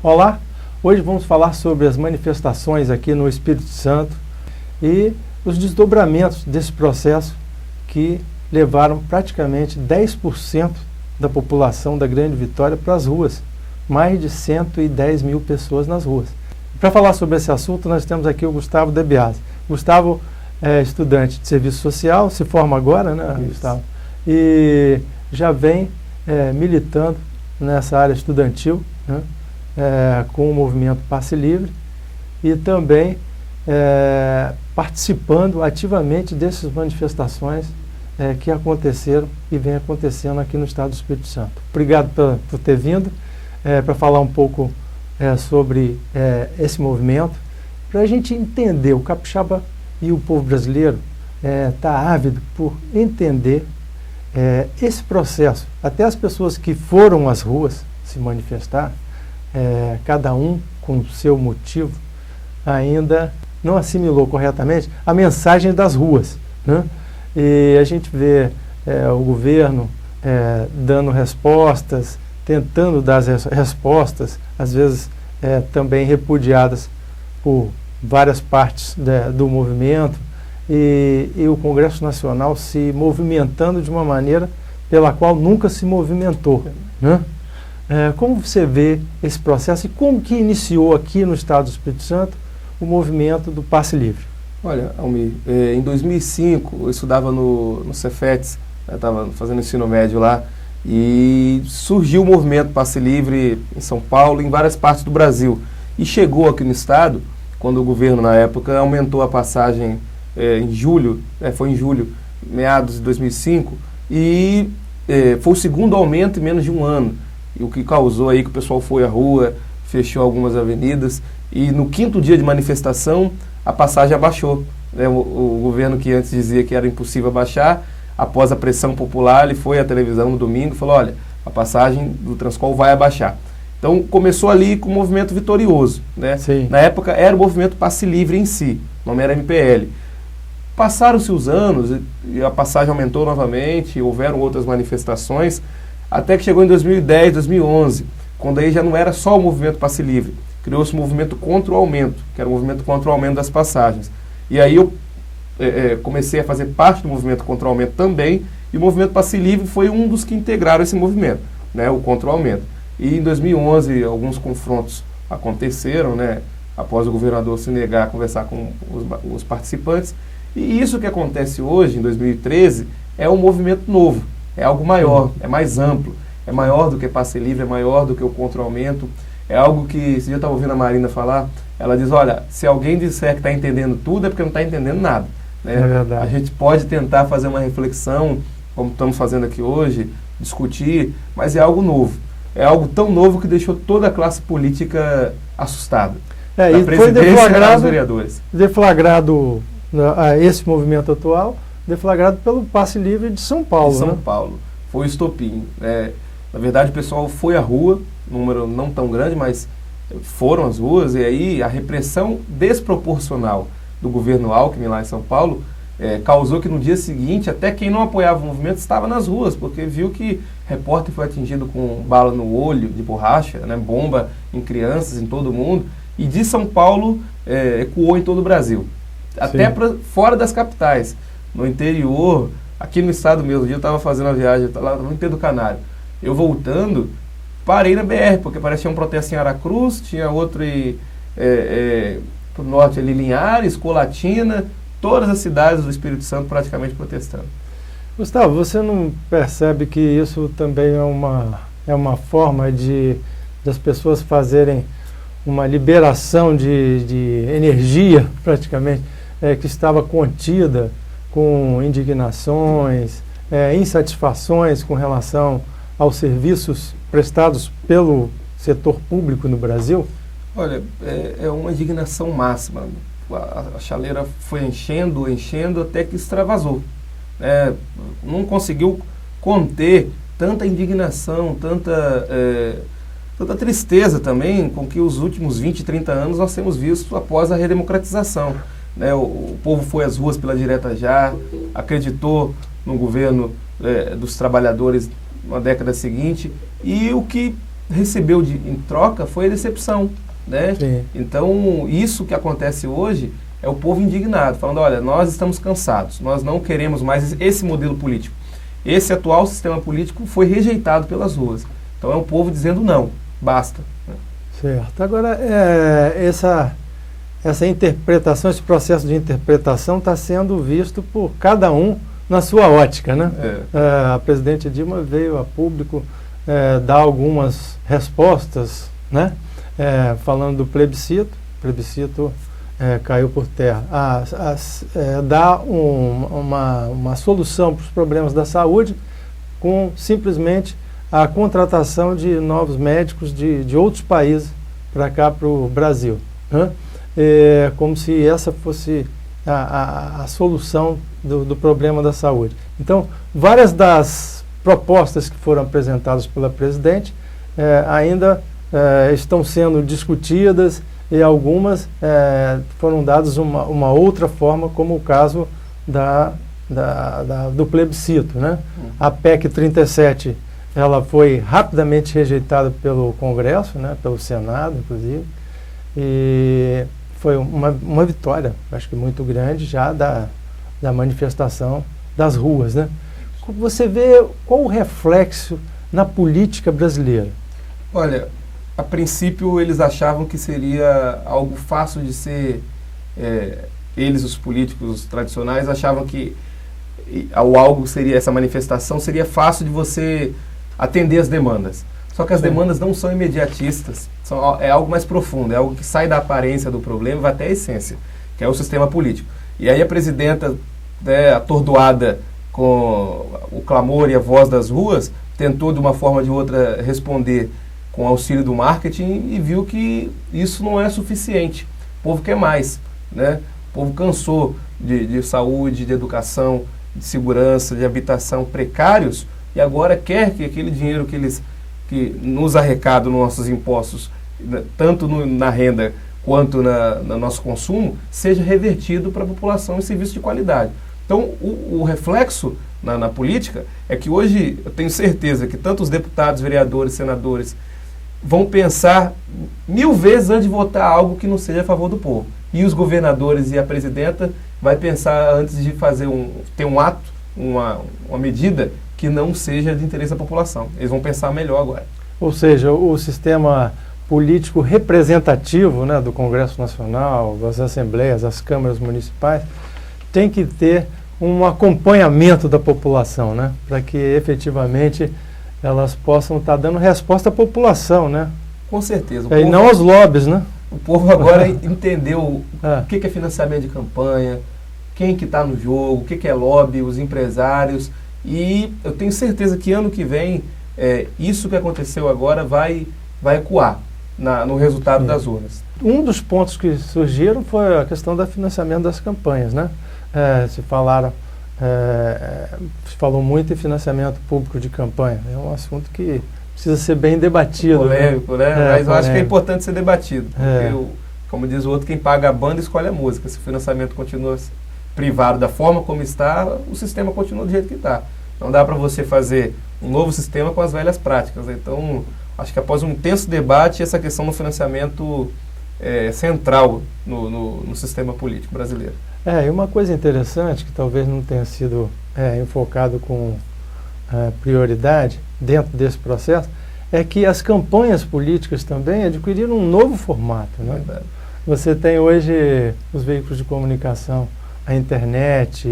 Olá, hoje vamos falar sobre as manifestações aqui no Espírito Santo e os desdobramentos desse processo que levaram praticamente 10% da população da Grande Vitória para as ruas, mais de 110 mil pessoas nas ruas. Para falar sobre esse assunto, nós temos aqui o Gustavo De Biasi. Gustavo é estudante de serviço social, se forma agora, né, Isso. Gustavo? E já vem militando nessa área estudantil, né? Com o movimento Passe Livre e também participando ativamente dessas manifestações que aconteceram e vem acontecendo aqui no estado do Espírito Santo. Obrigado por ter vindo para falar um pouco sobre esse movimento, para a gente entender. O capixaba e o povo brasileiro está ávido por entender esse processo. Até as pessoas que foram às ruas se manifestar, cada um com o seu motivo, ainda não assimilou corretamente a mensagem das ruas, né? E a gente vê o governo dando respostas, tentando dar as respostas, às vezes também repudiadas por várias partes do movimento, e o Congresso Nacional se movimentando de uma maneira pela qual nunca se movimentou, né? Como você vê esse processo e como que iniciou aqui no estado do Espírito Santo o movimento do Passe Livre? Olha, Almir, em 2005 eu estudava no Cefetes, estava fazendo ensino médio lá, e surgiu o movimento Passe Livre em São Paulo, em várias partes do Brasil. E chegou aqui no estado, quando o governo na época aumentou a passagem em julho, foi em julho, meados de 2005, e foi o segundo aumento em menos de um ano. E o que causou aí que o pessoal foi à rua, fechou algumas avenidas, e no 5º dia de manifestação a passagem abaixou. O governo, que antes dizia que era impossível abaixar, após a pressão popular, ele foi à televisão no domingo e falou: olha, a passagem do Transcol vai abaixar. Então começou ali com um movimento vitorioso, né? Sim. Na época era o movimento Passe Livre em si, o nome era MPL. Passaram-se os anos e a passagem aumentou novamente, houveram outras manifestações, até que chegou em 2010, 2011, quando aí já não era só o movimento Passe Livre, criou-se o movimento contra o aumento, que era o movimento contra o aumento das passagens. E aí eu comecei a fazer parte do movimento contra o aumento também, e o movimento Passe Livre foi um dos que integraram esse movimento, né, o contra o aumento. E em 2011 alguns confrontos aconteceram, né, após o governador se negar a conversar com os participantes, e isso que acontece hoje, em 2013, é um movimento novo. É algo maior, é mais amplo, é maior do que Passe Livre, é maior do que o contra-aumento. É algo que, esse dia eu estava ouvindo a Marina falar, ela diz: olha, se alguém disser que está entendendo tudo, é porque não está entendendo nada, né? É verdade. A gente pode tentar fazer uma reflexão, como estamos fazendo aqui hoje, discutir, mas é algo novo. É algo tão novo que deixou toda a classe política assustada. E foi deflagrado esse movimento atual, deflagrado pelo Passe Livre de São Paulo. De São né? Paulo. Foi o estopim. Na verdade, o pessoal foi à rua, número não tão grande, mas foram às ruas, e aí a repressão desproporcional do governo Alckmin lá em São Paulo causou que no dia seguinte até quem não apoiava o movimento estava nas ruas, porque viu que repórter foi atingido com bala no olho de borracha, né, bomba em crianças, em todo mundo, e de São Paulo ecoou em todo o Brasil. Até fora das capitais, no interior, aqui no estado mesmo. Um dia eu estava fazendo a viagem, lá no interior do Canário. Eu voltando, parei na BR, porque parecia um protesto em Aracruz, tinha outro pro norte ali, Linhares, Colatina, todas as cidades do Espírito Santo praticamente protestando. Gustavo, você não percebe que isso também é uma forma das pessoas fazerem uma liberação de energia, praticamente, que estava contida com indignações, insatisfações com relação aos serviços prestados pelo setor público no Brasil? Olha, é uma indignação máxima. A chaleira foi enchendo até que extravasou. Não conseguiu conter tanta indignação, tanta tristeza também com que os últimos 20, 30 anos nós temos visto após a redemocratização. O povo foi às ruas pela direta já, acreditou no governo dos trabalhadores na década seguinte, e o que recebeu em troca foi a decepção, né? Sim. Então, isso que acontece hoje é o povo indignado, falando, olha, nós estamos cansados, nós não queremos mais esse modelo político. Esse atual sistema político foi rejeitado pelas ruas. Então, é o povo dizendo não, basta. Né? Certo. Agora, essa interpretação, esse processo de interpretação está sendo visto por cada um na sua ótica, né? A presidente Dilma veio a público dar algumas respostas, né? Falando do plebiscito, caiu por terra. Dar uma solução para os problemas da saúde com simplesmente a contratação de novos médicos de outros países para cá, para o Brasil, né? Como se essa fosse a solução do problema da saúde. Então, várias das propostas que foram apresentadas pela presidente ainda estão sendo discutidas e algumas foram dadas uma outra forma, como o caso do plebiscito, né? A PEC 37, ela foi rapidamente rejeitada pelo Congresso, né? Pelo Senado, inclusive, e foi uma vitória, acho que muito grande, já da manifestação das ruas, né? Você vê qual o reflexo na política brasileira? Olha, a princípio eles achavam que seria algo fácil de ser, eles, os políticos tradicionais, achavam que algo seria, essa manifestação seria fácil de você atender as demandas. Só que as demandas não são imediatistas, é algo mais profundo, é algo que sai da aparência do problema e vai até a essência, que é o sistema político. E aí a presidenta, atordoada com o clamor e a voz das ruas, tentou de uma forma ou de outra responder com auxílio do marketing e viu que isso não é suficiente. O povo quer mais, né? O povo cansou de saúde, de educação, de segurança, de habitação precários e agora quer que aquele dinheiro que nos arrecadam nos nossos impostos, tanto na renda quanto no nosso consumo, seja revertido para a população em serviço de qualidade. Então, o reflexo na política é que hoje eu tenho certeza que tanto os deputados, vereadores, senadores vão pensar 1000 vezes antes de votar algo que não seja a favor do povo. E os governadores e a presidenta vai pensar antes de ter um ato, uma medida que não seja de interesse da população. Eles vão pensar melhor agora. Ou seja, o sistema político representativo, né, do Congresso Nacional, das assembleias, das câmaras municipais, tem que ter um acompanhamento da população, né, para que efetivamente elas possam estar dando resposta à população, né? Com certeza. E não aos lobbies, né? O povo agora entendeu o que é financiamento de campanha, quem que está no jogo, o que é lobby, os empresários. E eu tenho certeza que ano que vem, isso que aconteceu agora vai ecoar no resultado das urnas. Um dos pontos que surgiram foi a questão do financiamento das campanhas, né? Se falou muito em financiamento público de campanha. É um assunto que precisa ser bem debatido. Polêmico, né? Mas eu acho que é importante ser debatido. Porque, como diz o outro, quem paga a banda escolhe a música. Se o financiamento continua privado da forma como está, o sistema continua do jeito que está. Não dá para você fazer um novo sistema com as velhas práticas. Então, acho que após um intenso debate, essa questão do financiamento é central no sistema político brasileiro. E uma coisa interessante, que talvez não tenha sido enfocado com prioridade dentro desse processo, é que as campanhas políticas também adquiriram um novo formato, né? Verdade. Você tem hoje os veículos de comunicação, a internet,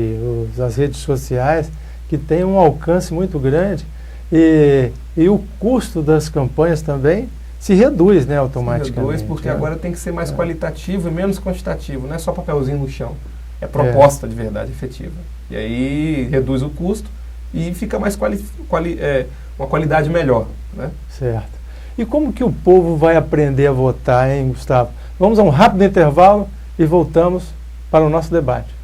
as redes sociais, que têm um alcance muito grande e o custo das campanhas também se reduz, né, automaticamente. Se reduz porque agora tem que ser mais qualitativo e menos quantitativo, não é só papelzinho no chão, é proposta de verdade efetiva. E aí reduz o custo e fica mais uma qualidade melhor, né? Certo. E como que o povo vai aprender a votar, hein, Gustavo? Vamos a um rápido intervalo e voltamos para o nosso debate.